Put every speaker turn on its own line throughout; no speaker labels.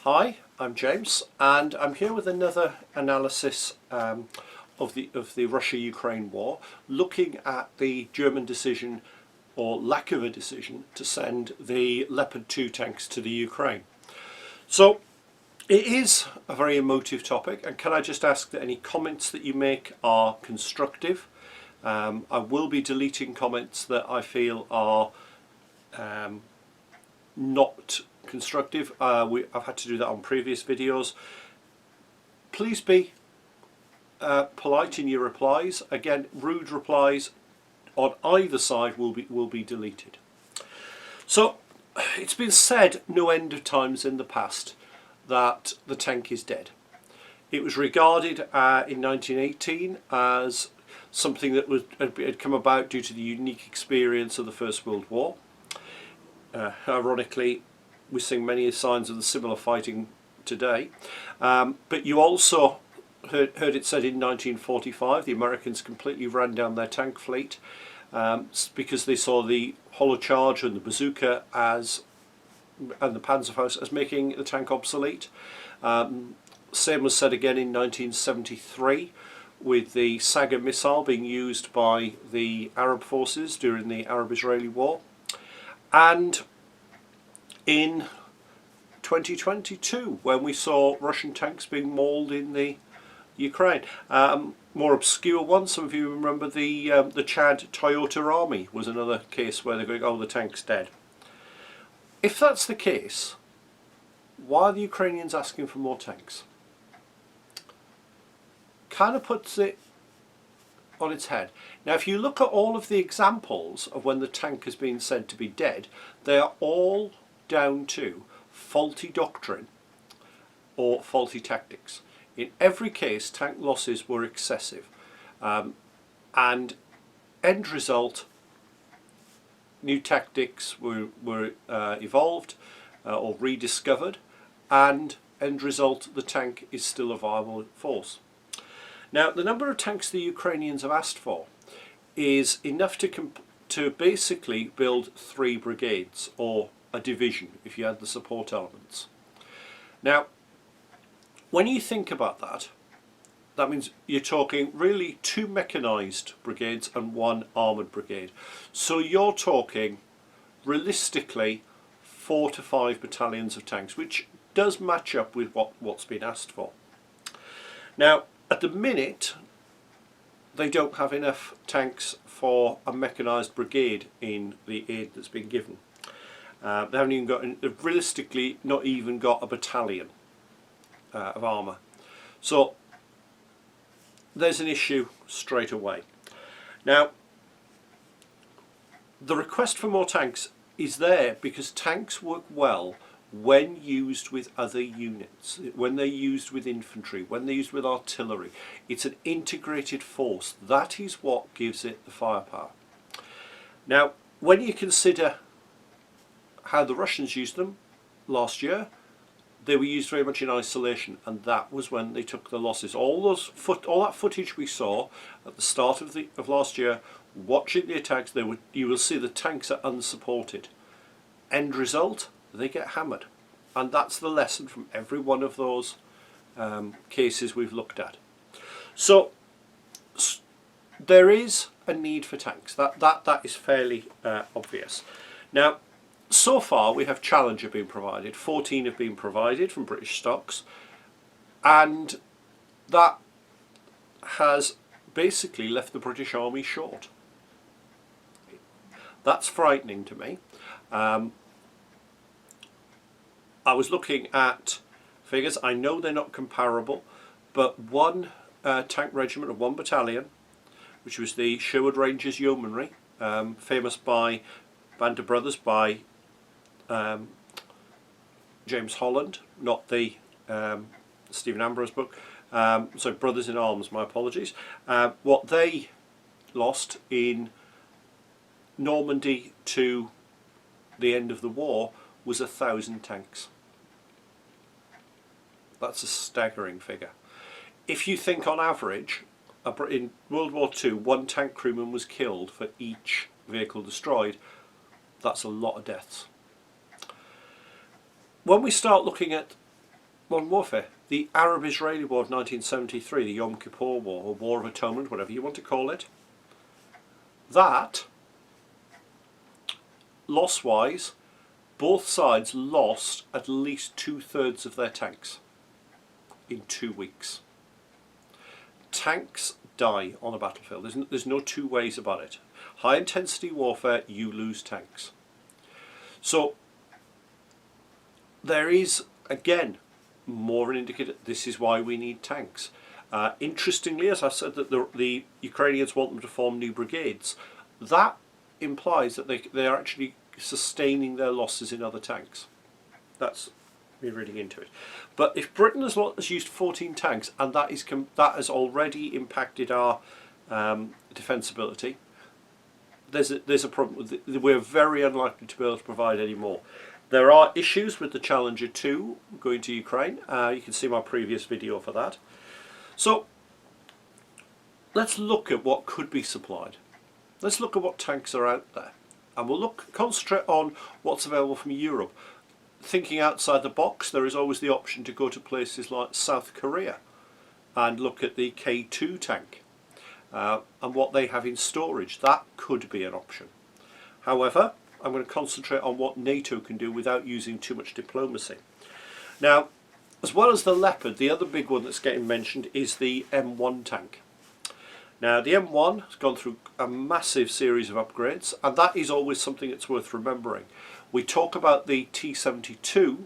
Hi, I'm James, and I'm here with another analysis of the Russia-Ukraine war, looking at the German decision, or lack of a decision, to send the Leopard 2 tanks to the Ukraine. So it is a very emotive topic, and can I just ask that any comments that you make are constructive. I will be deleting comments that I feel are not constructive. I've had to do that on previous videos. Please be polite in your replies. Again, rude replies on either side will be deleted. So it's been said no end of times in the past that the tank is dead. It was regarded in 1918 as something that had come about due to the unique experience of the First World War. Ironically, we're seeing many signs of the similar fighting today. But you also heard it said in 1945 the Americans completely ran down their tank fleet because they saw the hollow charge and the bazooka and the Panzerfaust as making the tank obsolete. Same was said again in 1973 with the Saga missile being used by the Arab forces during the Arab-Israeli war. And in 2022, when we saw Russian tanks being mauled in the Ukraine. More obscure one, some of you remember the Chad Toyota Army was another case where they're going, oh, the tank's dead. If that's the case, why are the Ukrainians asking for more tanks? Kind of puts it on its head. Now, if you look at all of the examples of when the tank has been said to be dead, they are all down to faulty doctrine or faulty tactics. In every case, tank losses were excessive, and end result, new tactics were evolved or rediscovered, and end result, the tank is still a viable force. Now, the number of tanks the Ukrainians have asked for is enough to basically build 3 brigades, or a division if you add the support elements. Now, when you think about that, that means you're talking really 2 mechanised brigades and 1 armoured brigade. So you're talking realistically 4 to 5 battalions of tanks, which does match up with what's been asked for. Now, at the minute, they don't have enough tanks for a mechanised brigade in the aid that's been given. They haven't even got, they've realistically not even got a battalion of armour. So there's an issue straight away. Now, the request for more tanks is there because tanks work well when used with other units, when they're used with infantry, when they're used with artillery. It's an integrated force. That is what gives it the firepower. Now, when you consider how the Russians used them last year, they were used very much in isolation, and that was when they took the losses. All that footage we saw at the start of last year, watching the attacks, you will see the tanks are unsupported. End result, they get hammered, and that's the lesson from every one of those cases we've looked at. So there is a need for tanks. That is fairly obvious. Now, so far we have Challenger being provided. 14 have been provided from British stocks, and that has basically left the British Army short. That's frightening to me. I was looking at figures. I know they're not comparable, but 1 tank regiment of 1 battalion, which was the Sherwood Rangers Yeomanry, famous by Band of Brothers by James Holland, not the Stephen Ambrose book, so Brothers in Arms, my apologies. What they lost in Normandy to the end of the war was 1,000 tanks. That's a staggering figure. If you think on average, in World War II, 1 tank crewman was killed for each vehicle destroyed. That's a lot of deaths. When we start looking at Modern warfare. The Arab-Israeli War of 1973, the Yom Kippur War, or War of Atonement, whatever you want to call it. That, loss-wise, both sides lost at least 2/3 of their tanks in 2 weeks. Tanks die on a battlefield. There's no two ways about it. High intensity warfare, you lose tanks. So there is, again, more an indicator. This is why we need tanks. Interestingly, as I said, that the Ukrainians want them to form new brigades. That implies that they are actually sustaining their losses in other tanks. That's me reading into it. But if Britain has used 14 tanks, and that has already impacted our defensibility, there's a problem. We're very unlikely to be able to provide any more. There are issues with the Challenger 2 going to Ukraine. You can see my previous video for that. So let's look at what could be supplied. Let's look at what tanks are out there, and we'll concentrate on what's available from Europe. Thinking outside the box, there is always the option to go to places like South Korea and look at the K2 tank and what they have in storage. That could be an option. However, I'm going to concentrate on what NATO can do without using too much diplomacy. Now, as well as the Leopard, the other big one that's getting mentioned is the M1 tank. Now, the M1 has gone through a massive series of upgrades, and that is always something that's worth remembering. We talk about the T-72.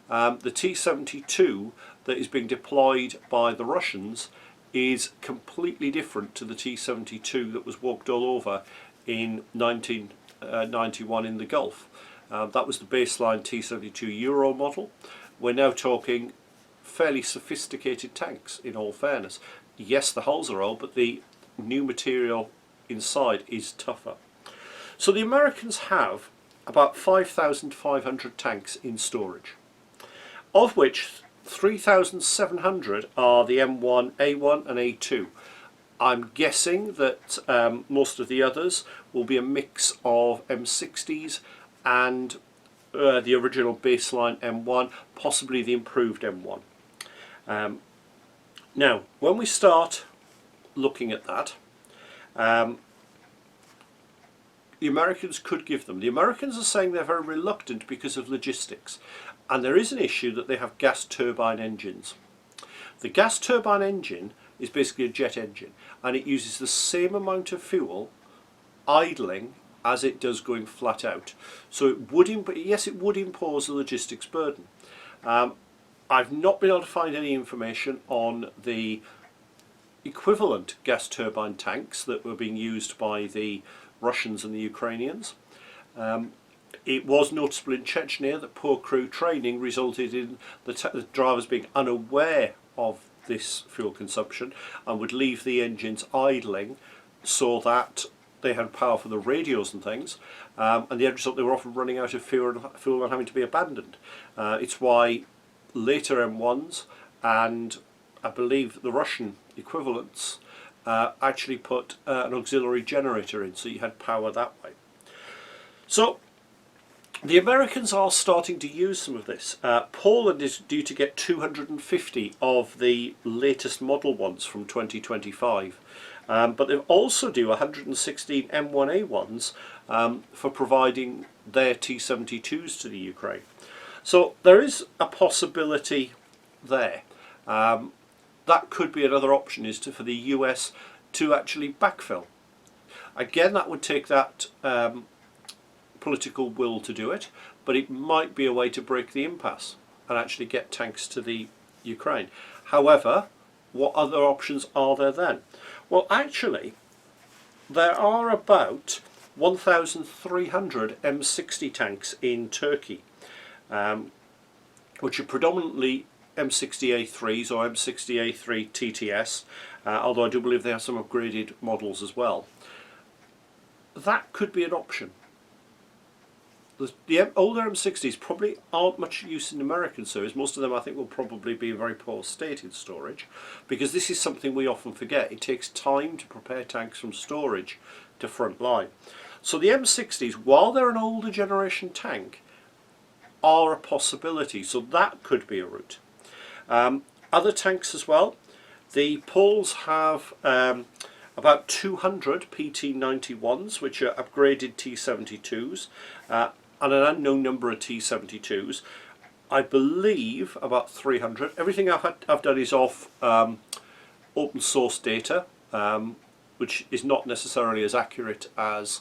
The T-72 that is being deployed by the Russians is completely different to the T-72 that was walked all over in 1991 in the Gulf. That was the baseline T-72 Euro model. We're now talking fairly sophisticated tanks, in all fairness. Yes, the hulls are old, but the new material inside is tougher. So the Americans have about 5,500 tanks in storage, of which 3,700 are the M1, A1 and A2. I'm guessing that most of the others will be a mix of M60s and the original baseline M1, possibly the improved M1. Now, when we start looking at that, the Americans could give them. The Americans are saying they're very reluctant because of logistics, and there is an issue that they have gas turbine engines. The gas turbine engine is basically a jet engine, and it uses the same amount of fuel idling as it does going flat out. So it would, yes, it would impose a logistics burden. I've not been able to find any information on the equivalent gas turbine tanks that were being used by the Russians and the Ukrainians. It was noticeable in Chechnya that poor crew training resulted in the drivers being unaware of this fuel consumption and would leave the engines idling so that they had power for the radios and things, and the end result, they were often running out of fuel and having to be abandoned. It's why later M1s and I believe the Russian equivalents actually put an auxiliary generator in, so you had power that way. So the Americans are starting to use some of this. Poland is due to get 250 of the latest model ones from 2025, but they've also do 116 M1A1s for providing their T-72s to the Ukraine. So there is a possibility there. That could be another option, is for the US to actually backfill. Again, that would take that political will to do it, but it might be a way to break the impasse and actually get tanks to the Ukraine. However, what other options are there then? Well, actually, there are about 1,300 M60 tanks in Turkey, which are predominantly M60A3s or M60A3 TTS, although I do believe they have some upgraded models as well. That could be an option. The older M60s probably aren't much use in American service. Most of them, I think, will probably be in very poor state in storage, because this is something we often forget. It takes time to prepare tanks from storage to front line. So the M60s, while they're an older generation tank, are a possibility. So that could be a route. Other tanks as well. The Poles have about 200 PT-91s, which are upgraded T-72s, and an unknown number of T-72s. I believe about 300. Everything I've done is off open source data, which is not necessarily as accurate as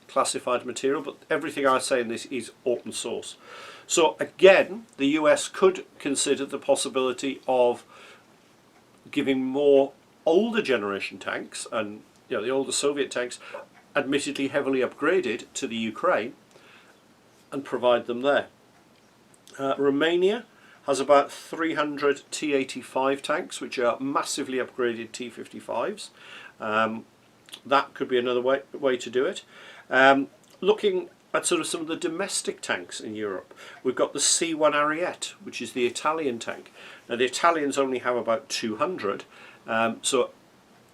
classified material, but everything I say in this is open source. So again, the US could consider the possibility of giving more older generation tanks, and the older Soviet tanks, admittedly heavily upgraded, to the Ukraine and provide them there. Romania has about 300 T-85 tanks, which are massively upgraded T-55s. That could be another way to do it. Looking at sort of some of the domestic tanks in Europe, we've got the C1 Ariete, which is the Italian tank. Now the Italians only have about 200, so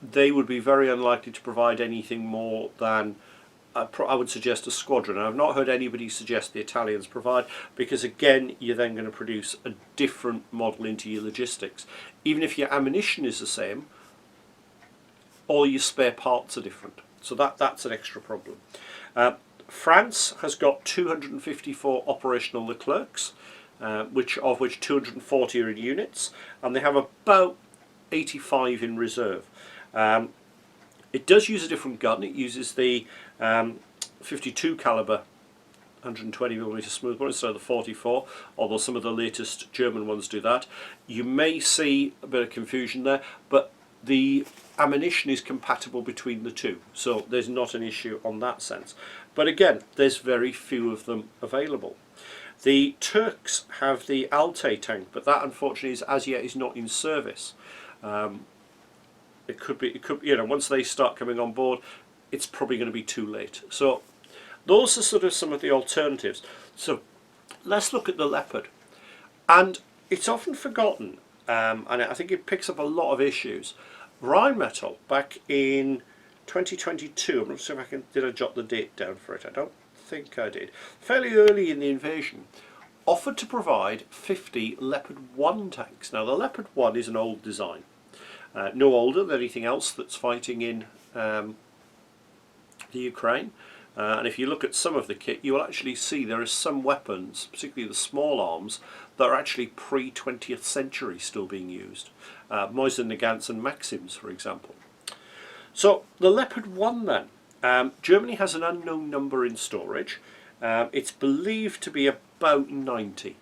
they would be very unlikely to provide anything more than, I would suggest, a squadron. And I've not heard anybody suggest the Italians provide, because again, you're then going to produce a different model into your logistics. Even if your ammunition is the same, all your spare parts are different. So that's an extra problem. France has got 254 operational Leclercs, of which 240 are in units, and they have about 85 in reserve. It does use a different gun. It uses the 52 caliber 120mm smoothbore instead of the 44, although some of the latest German ones do that. You may see a bit of confusion there, but the ammunition is compatible between the two, so there's not an issue on that sense. But again, there's very few of them available. The Turks have the Altay tank, but that unfortunately is, as yet, is not in service. It could, once they start coming on board, it's probably going to be too late. So those are sort of some of the alternatives. So let's look at the Leopard. And it's often forgotten, and I think it picks up a lot of issues. Rheinmetall, back in 2022, I'm not sure if did I jot the date down for it? I don't think I did. Fairly early in the invasion, offered to provide 50 Leopard 1 tanks. Now the Leopard 1 is an old design. No older than anything else that's fighting in the Ukraine. And if you look at some of the kit, you will actually see there are some weapons, particularly the small arms, that are actually pre-20th century still being used. Mosin Nagants and Maxims, for example. So the Leopard 1 then. Germany has an unknown number in storage. It's believed to be about 90.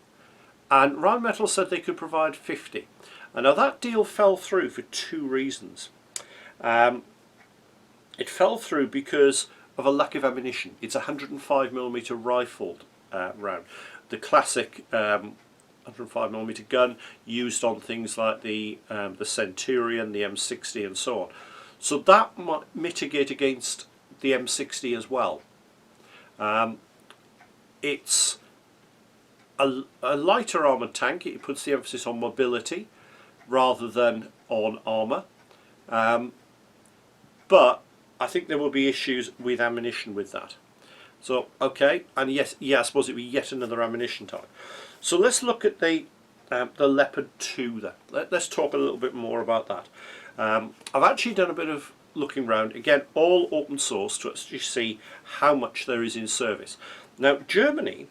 And Rheinmetall said they could provide 50. And now that deal fell through for two reasons. It fell through because of a lack of ammunition. It's a 105mm rifled round. The classic 105mm gun used on things like the Centurion, the M60 and so on. So that might mitigate against the M60 as well. It's a lighter armoured tank. It puts the emphasis on mobility rather than on armour. But I think there will be issues with ammunition with that. So, okay, and yes, I suppose it would be yet another ammunition type. So let's look at the Leopard 2 then. Let's talk a little bit more about that. I've actually done a bit of looking around, again, all open source, to actually see how much there is in service. Now, Germany,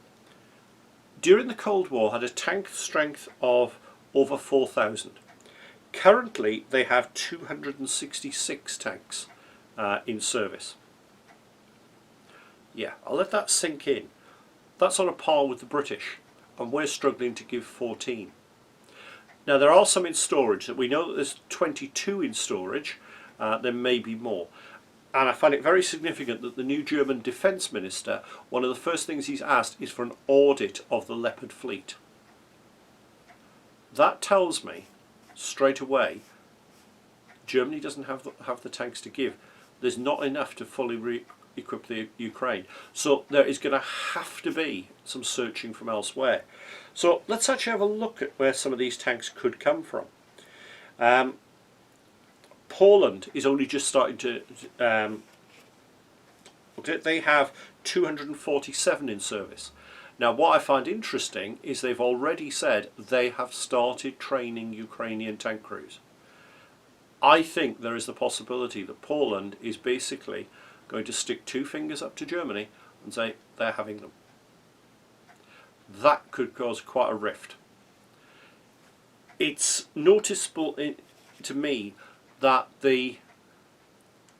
during the Cold War, had a tank strength of over 4,000. Currently, they have 266 tanks in service. Yeah, I'll let that sink in. That's on a par with the British, and we're struggling to give 14. Now there are some in storage. That we know that there's 22 in storage. There may be more, and I find it very significant that the new German defence minister, one of the first things he's asked is for an audit of the Leopard fleet. That tells me straight away Germany doesn't have the tanks to give. There's not enough to fully re-equip the Ukraine. So there is going to have to be some searching from elsewhere. So let's actually have a look at where some of these tanks could come from. Poland is only just starting to... they have 247 in service. Now what I find interesting is they've already said they have started training Ukrainian tank crews. I think there is the possibility that Poland is basically going to stick two fingers up to Germany and say they're having them. That could cause quite a rift. It's noticeable to me that the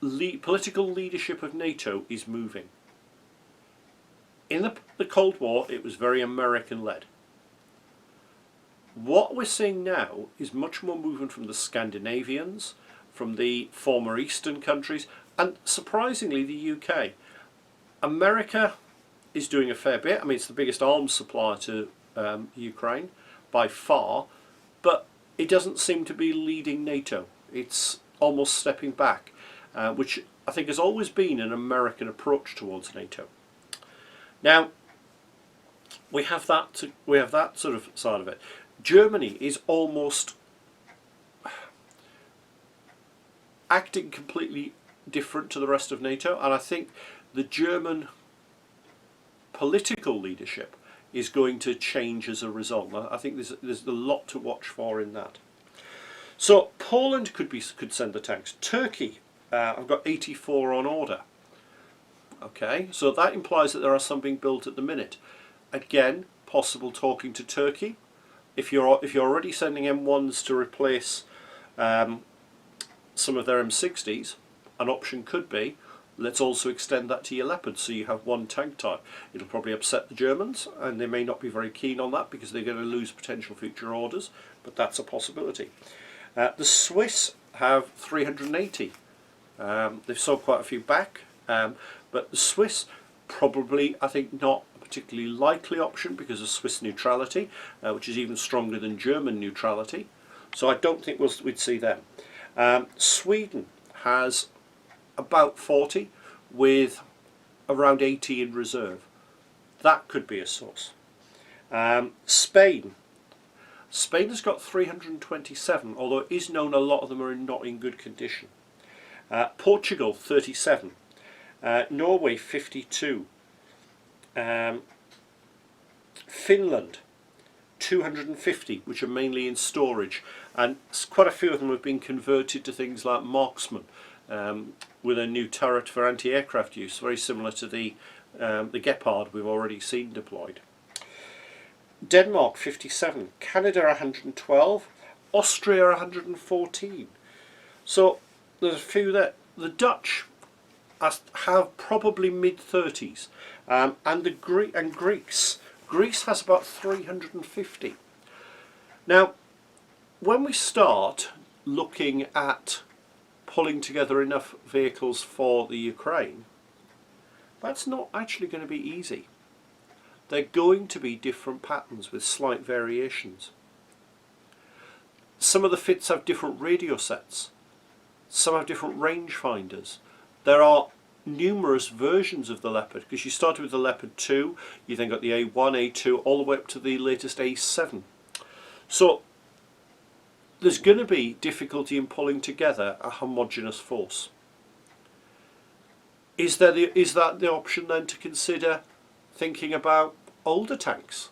political leadership of NATO is moving. In the Cold War, it was very American-led. What we're seeing now is much more movement from the Scandinavians, from the former Eastern countries, and surprisingly the UK. America is doing a fair bit. I mean, it's the biggest arms supplier to Ukraine by far, but it doesn't seem to be leading NATO. It's almost stepping back, which I think has always been an American approach towards NATO. Now, we have that sort of side of it. Germany is almost acting completely different to the rest of NATO, and I think the German political leadership is going to change as a result. I think there's a lot to watch for in that. So Poland could send the tanks. Turkey, I've got 84 on order. Okay, so that implies that there are some being built at the minute. Again, possible talking to Turkey. If you're already sending M1s to replace some of their M60s, an option could be, let's also extend that to your Leopard, so you have one tank type. It'll probably upset the Germans, and they may not be very keen on that because they're going to lose potential future orders, but that's a possibility. The Swiss have 380. They've sold quite a few back, but the Swiss probably, I think, not a particularly likely option because of Swiss neutrality, which is even stronger than German neutrality. So I don't think we'd see them. Sweden has about 40 with around 80 in reserve. That could be a source. Spain has got 327, although it is known a lot of them are not in good condition. Portugal 37, Norway 52, Finland 250, which are mainly in storage, and quite a few of them have been converted to things like marksman, with a new turret for anti-aircraft use, very similar to the Leopard we've already seen deployed. Denmark 57, Canada 112, Austria 114. So there's a few there. The Dutch have probably mid-30s, and the Greece has about 350. Now, when we start looking at pulling together enough vehicles for the Ukraine, that's not actually going to be easy. They're going to be different patterns with slight variations. Some of the fits have different radio sets. Some have different rangefinders. There are numerous versions of the Leopard, because you started with the Leopard 2, you then got the A1, A2, all the way up to the latest A7. So there's going to be difficulty in pulling together a homogeneous force. Is that the option then to consider thinking about older tanks?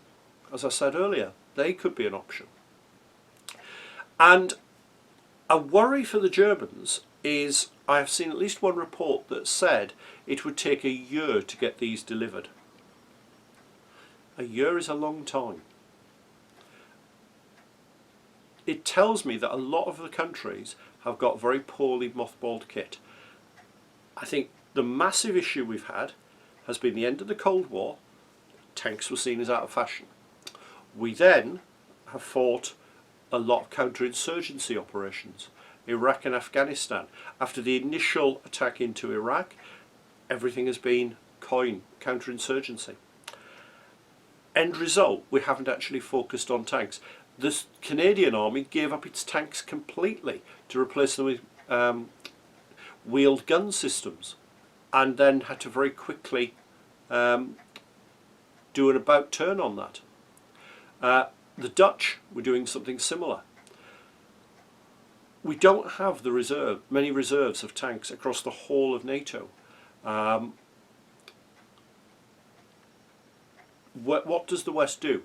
As I said earlier, they could be an option. And a worry for the Germans is, I have seen at least one report that said it would take a year to get these delivered. A year is a long time. It tells me that a lot of the countries have got very poorly mothballed kit. I think the massive issue we've had has been the end of the Cold War. Tanks were seen as out of fashion. We then have fought a lot of counterinsurgency operations. Iraq and Afghanistan. After the initial attack into Iraq, everything has been counterinsurgency. End result, we haven't actually focused on tanks. The Canadian Army gave up its tanks completely to replace them with wheeled gun systems, and then had to very quickly do an about turn on that. The Dutch were doing something similar. We don't have the many reserves of tanks across the whole of NATO. what does the West do?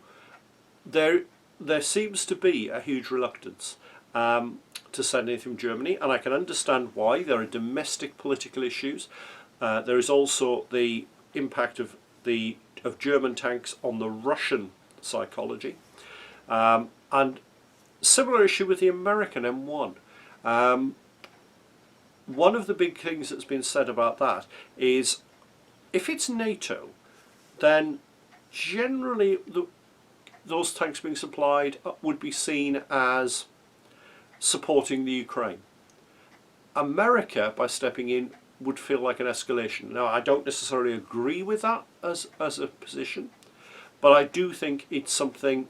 There seems to be a huge reluctance to send anything from Germany, and I can understand why. There are domestic political issues. There is also the impact of German tanks on the Russian psychology, and similar issue with the American M1. One of the big things that's been said about that is, if it's NATO, then generally those tanks being supplied would be seen as supporting the Ukraine. America, by stepping in, would feel like an escalation. Now, I don't necessarily agree with that as a position, but I do think it's something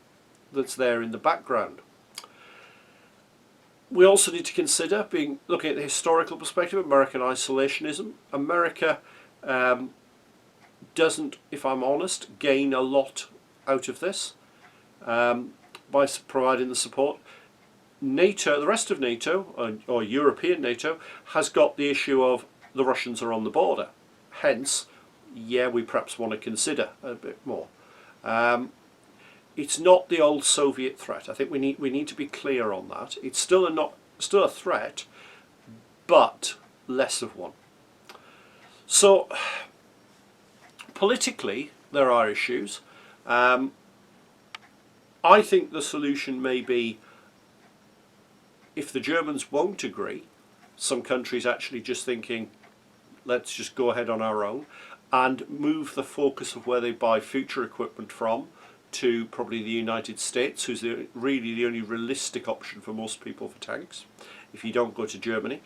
that's there in the background. We also need to consider, looking at the historical perspective, American isolationism. America doesn't, if I'm honest, gain a lot out of this by providing the support. NATO, the rest of NATO, or European NATO, has got the issue of the Russians are on the border. Hence, yeah, we perhaps want to consider a bit more. It's not the old Soviet threat. I think we need to be clear on that. It's still a threat, but less of one. So politically, there are issues. I think the solution may be, if the Germans won't agree, some countries actually just thinking, let's just go ahead on our own, and move the focus of where they buy future equipment from to probably the United States, who's really the only realistic option for most people for tanks, if you don't go to Germany,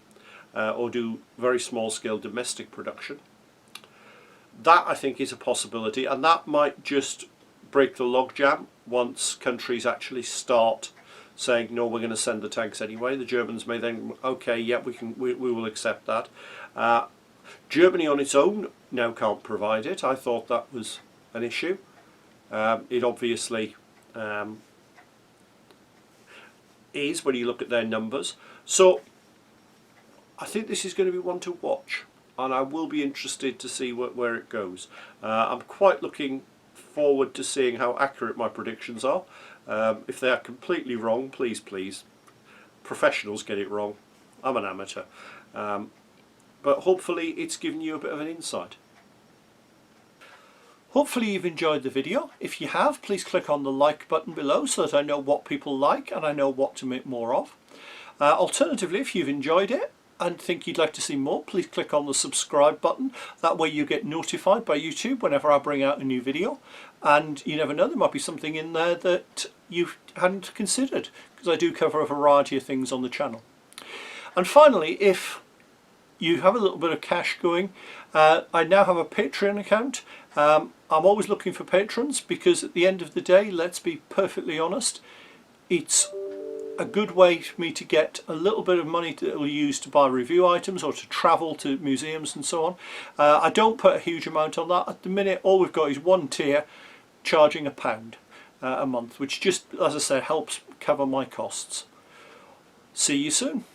or do very small scale domestic production. That, I think, is a possibility, and that might just break the logjam once countries actually start saying, no, we're going to send the tanks anyway. The Germans may then, okay, yeah, we will accept that. Germany on its own now can't provide it. I thought that was an issue. It obviously is when you look at their numbers. So I think this is going to be one to watch, and I will be interested to see where it goes. I'm quite looking forward to seeing how accurate my predictions are. If they are completely wrong, please, professionals get it wrong. I'm an amateur. But hopefully it's given you a bit of an insight. Hopefully you've enjoyed the video. If you have, please click on the like button below so that I know what people like and I know what to make more of. Alternatively, if you've enjoyed it and think you'd like to see more, please click on the subscribe button. That way you get notified by YouTube whenever I bring out a new video. And you never know, there might be something in there that you hadn't considered, because I do cover a variety of things on the channel. And finally, if you have a little bit of cash going, I now have a Patreon account. I'm always looking for patrons, because at the end of the day, let's be perfectly honest, it's a good way for me to get a little bit of money that will use to buy review items or to travel to museums and so on. I don't put a huge amount on that. At the minute, all we've got is one tier charging £1 a month, which just, as I said, helps cover my costs. See you soon.